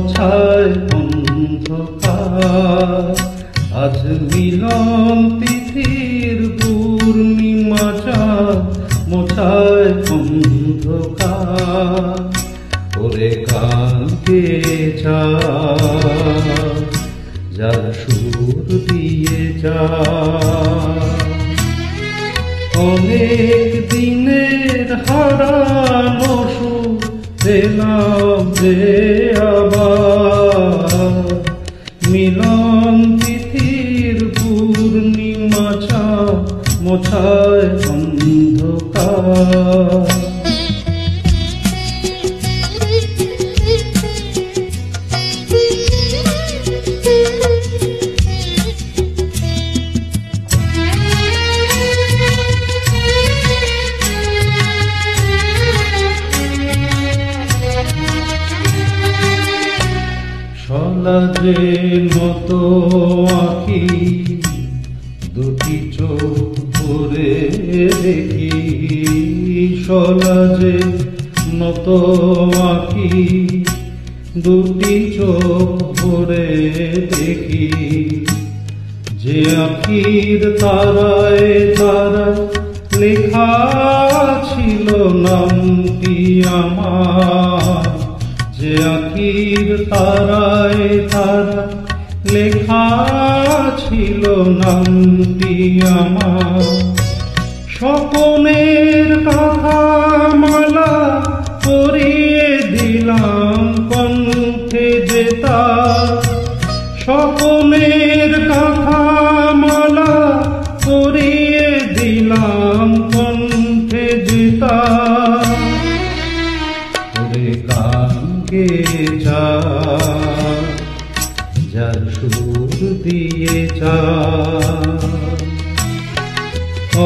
মোছায় অন্ধকার। আজ মিলন তিথির পূর্ণিমা চাঁদ মোছায় অন্ধকার। ওরে কালকে যা যার সুর দিয়ে যা, অনেক দিনের হারানো সুর পেলাম যে আবার। মিলন তিথির পূর্ণিমা চাঁদ মোছায় অন্ধকার। সলাজে মতো আঁকি দুটি চোখ ভরে দেখি, সলাজে মতো আঁকি দুটি চোখ ভরে দেখি। যে আঁখির তারায় তারায় লেখা ছিল নামটি আমার। যে আঁখির তারায় তারা লেখা ছিল নামটি আমার। স্বপনের কথা মালা পরিয়ে দিলাম কণ্ঠে যে তার। স্বপনের কথা মালা পরিয়ে দিলাম কণ্ঠে যে তার। ওরে কালকে যা যার সুর দিয়ে যা,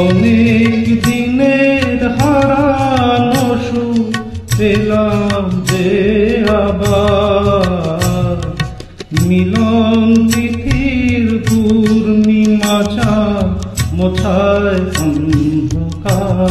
অনেক দিনের হারানো সুর পেলাম যে আবার। মিলন তিথির পূর্ণিমা চাঁদ মোছায় অন্ধকার।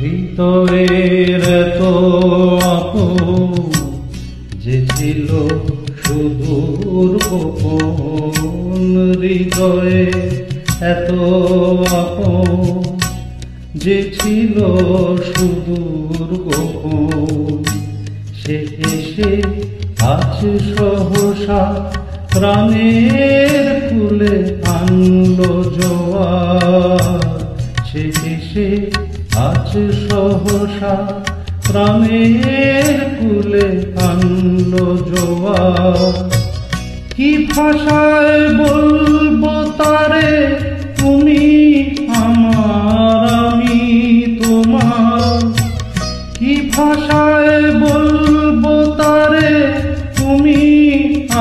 হৃদয়ের এত আপন যে ছিল সুদূর গোপন। হৃদয়ে এত আপন যে ছিল সুদূর গোপন। সে এসে আজ সহসা প্রাণের কুলে আনলো জোয়ার। সে এসে আজ সহসা প্রাণের কুলে আনলো জোয়ার। কি ভাষায় বলবো তারে তুমি আমার আমি তোমার। কি ভাষায় বলবো তারে তুমি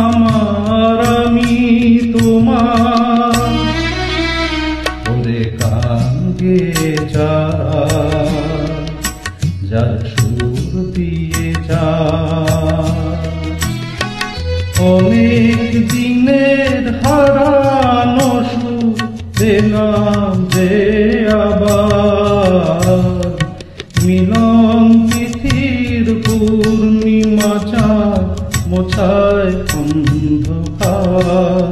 আমার আমি তোমার। ওরে কালকে যা যার সুর দিয়ে যা, অনেক দিনের হারানো সুর পেলাম যে আবার। মিলন তিথির পূর্ণিমা চাঁদ মোছায় অন্ধকার।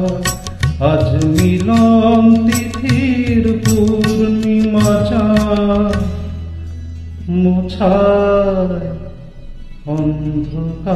আজ মিলন তিথির পূর্ণিমা চাঁদ মোছায় অন্ধকার।